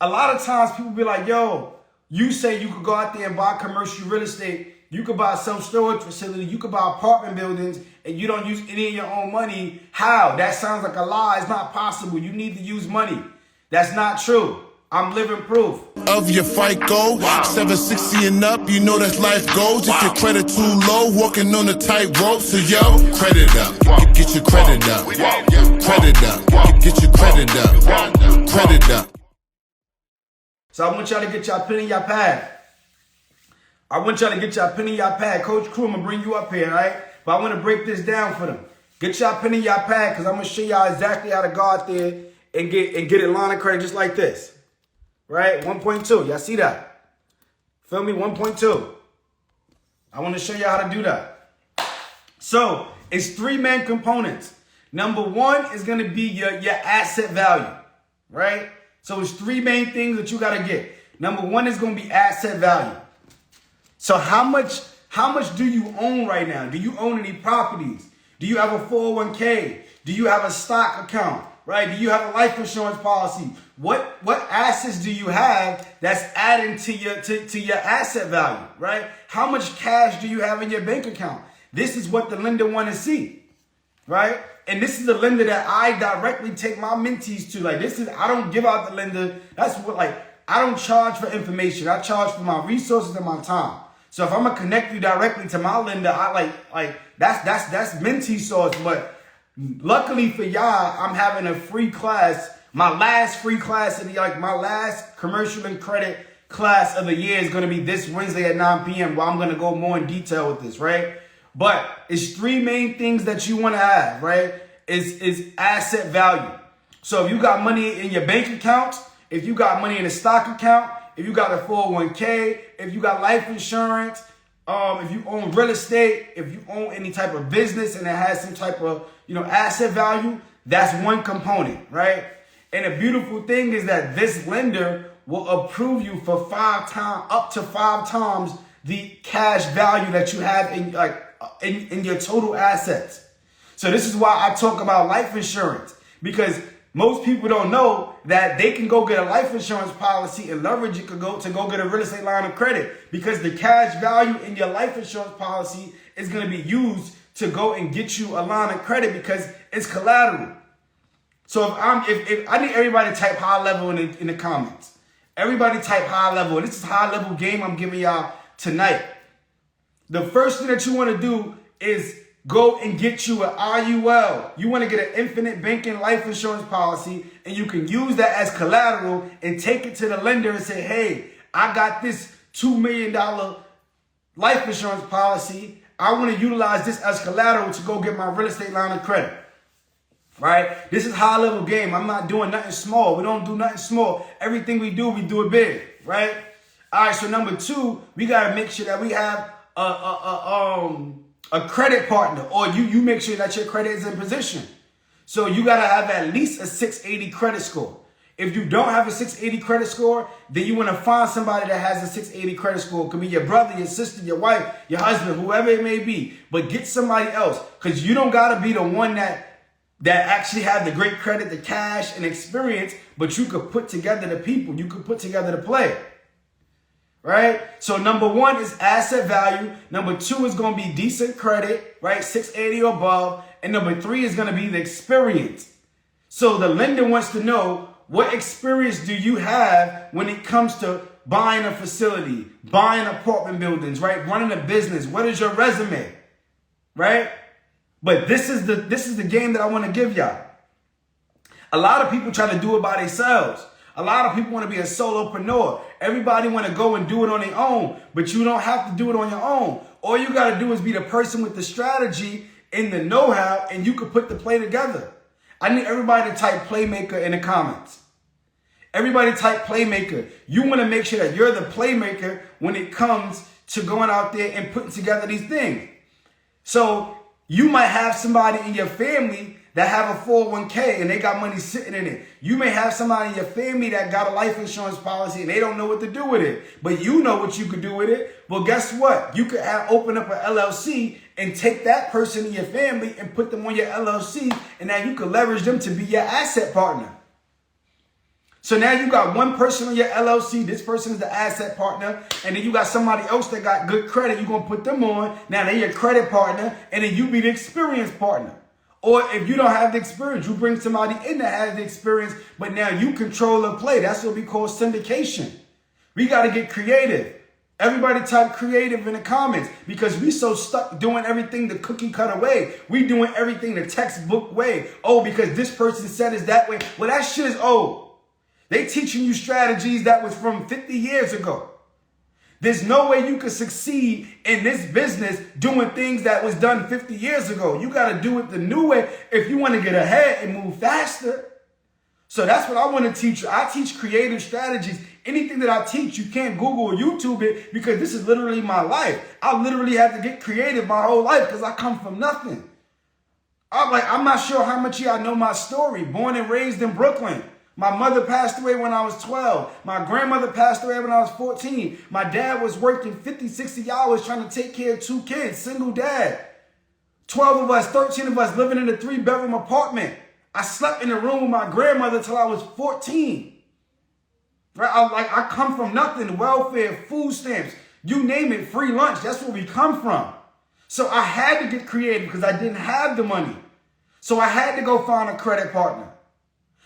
A lot of times people be like, yo, you say you could go out there and buy commercial real estate. You could buy self-storage facility. You could buy apartment buildings and you don't use any of your own money. How? That sounds like a lie. It's not possible. You need to use money. That's not true. I'm living proof. Of your FICO, 760 and up, you know that's life goes. If your credit too low, walking on a tightrope. So yo, credit up, get your credit up. Credit up, get your credit up. Credit up. So I want y'all to get y'all pen in your pad. Coach Crew, I'm going to bring you up here, all right? But I want to break this down for them. Get y'all pen in your pad because I'm going to show y'all exactly how to go out there and get a line of credit just like this. Right? 1.2. Y'all see that? Feel me? 1.2. I want to show y'all how to do that. So it's three main components. Number one is going to be your asset value. Right? So it's three main things that you got to get. Number one is going to be asset value. So how much do you own right now? Do you own any properties? Do you have a 401k? Do you have a stock account? Right? Do you have a life insurance policy? What assets do you have that's adding to your asset value? Right? How much cash do you have in your bank account? This is what the lender want to see. Right? And this is the lender that I directly take my mentees to. Like I don't give out the lender. That's what I don't charge for information. I charge for my resources and my time. So if I'm gonna connect you directly to my lender, I that's mentee sauce. But luckily for y'all, I'm having a free class. My last free class my last commercial and credit class of the year is gonna be this Wednesday at 9 p.m. where I'm gonna go more in detail with this, right? But it's three main things that you wanna have, right? Is asset value. So if you got money in your bank account, if you got money in a stock account, if you got a 401k, if you got life insurance, if you own real estate, if you own any type of business and it has some type of, asset value, that's one component, right? And the beautiful thing is that this lender will approve you for up to five times the cash value that you have in your total assets. So this is why I talk about life insurance, because most people don't know that they can go get a life insurance policy and leverage it to go get a real estate line of credit, because the cash value in your life insurance policy is going to be used to go and get you a line of credit because it's collateral. So if I need everybody to type high level in the comments. Everybody type high level. And this is high level game I'm giving y'all tonight. The first thing that you want to do is go and get you an IUL. You want to get an infinite banking life insurance policy, and you can use that as collateral and take it to the lender and say, hey, I got this $2 million life insurance policy. I want to utilize this as collateral to go get my real estate line of credit. Right? This is high level game. I'm not doing nothing small. We don't do nothing small. Everything we do it big. Right? All right. So number two, we got to make sure that we have a credit partner, or you make sure that your credit is in position. So you got to have at least a 680 credit score. If you don't have a 680 credit score, then you want to find somebody that has a 680 credit score. It could be your brother, your sister, your wife, your husband, whoever it may be. But get somebody else, because you don't got to be the one that actually have the great credit, the cash, and experience, but you could put together the people. You could put together the play. Right? So number one is asset value. Number two is going to be decent credit, right? 680 or above. And number three is going to be the experience. So the lender wants to know, what experience do you have when it comes to buying a facility, buying apartment buildings, right? Running a business. What is your resume? Right? But this is the game that I want to give y'all. A lot of people try to do it by themselves. A lot of people want to be a solopreneur. Everybody want to go and do it on their own, but you don't have to do it on your own. All you got to do is be the person with the strategy and the know-how, and you can put the play together. I need everybody to type playmaker in the comments. Everybody type playmaker. You want to make sure that you're the playmaker when it comes to going out there and putting together these things. So you might have somebody in your family that have a 401k and they got money sitting in it. You may have somebody in your family that got a life insurance policy and they don't know what to do with it. But you know what you could do with it. Well, guess what? You could open up an LLC and take that person in your family and put them on your LLC, and now you can leverage them to be your asset partner. So now you got one person on your LLC. This person is the asset partner. And then you got somebody else that got good credit. You're going to put them on. Now they're your credit partner. And then you be the experienced partner. Or if you don't have the experience, you bring somebody in that has the experience. But now you control the play. That's what we call syndication. We got to get creative. Everybody type creative in the comments because we so stuck doing everything the cookie cutter way. We doing everything the textbook way. Oh, because this person said it's that way. Well, that shit is old. They teaching you strategies that was from 50 years ago. There's no way you can succeed in this business doing things that was done 50 years ago. You got to do it the new way if you want to get ahead and move faster. So that's what I want to teach you. I teach creative strategies. Anything that I teach, you can't Google or YouTube it because this is literally my life. I literally had to get creative my whole life because I come from nothing. I'm not sure how much of y'all know my story. Born and raised in Brooklyn. My mother passed away when I was 12. My grandmother passed away when I was 14. My dad was working 50, 60 hours trying to take care of 2 kids, single dad. 12 of us, 13 of us living in a 3-bedroom apartment. I slept in a room with my grandmother till I was 14. Right? I come from nothing. Welfare, food stamps, you name it, free lunch. That's where we come from. So I had to get creative because I didn't have the money. So I had to go find a credit partner.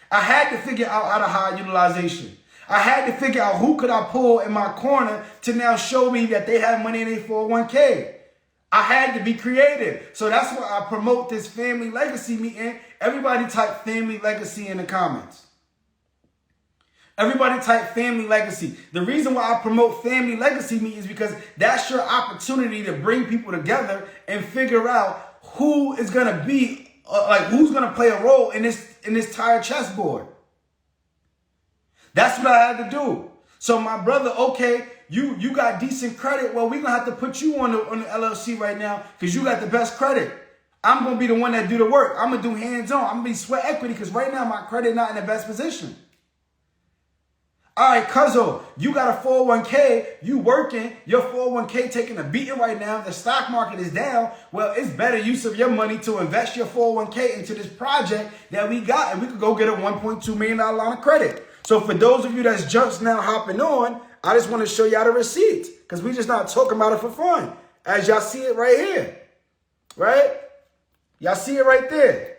I had to figure out how to high utilization. I had to figure out who could I pull in my corner to now show me that they have money in their 401k. I had to be creative. So that's why I promote this family legacy meeting. Everybody type family legacy in the comments. Everybody type family legacy. The reason why I promote family legacy meetings is because that's your opportunity to bring people together and figure out who is going to be who's going to play a role in this entire chessboard. That's what I had to do. So my brother, okay, you got decent credit. Well, we're going to have to put you on the LLC right now because you got the best credit. I'm going to be the one that do the work. I'm going to do hands-on. I'm going to be sweat equity because right now my credit not in the best position. All right, cuzzo, you got a 401k, you working, your 401k taking a beating right now, the stock market is down. Well, it's better use of your money to invest your 401k into this project that we got, and we could go get a $1.2 million line of credit. So for those of you that's just now hopping on, I just want to show y'all the receipts because we just not talking about it for fun. As y'all see it right here, right? Y'all see it right there.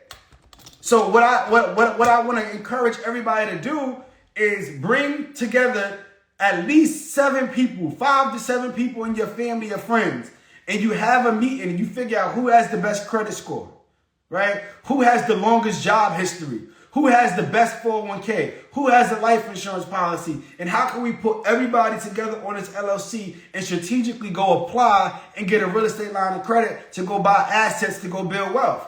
So what I want to encourage everybody to do is bring together at least 7 people, 5 to 7 people in your family or friends, and you have a meeting and you figure out who has the best credit score, right? Who has the longest job history? Who has the best 401k? Who has a life insurance policy? And how can we put everybody together on this LLC and strategically go apply and get a real estate line of credit to go buy assets to go build wealth?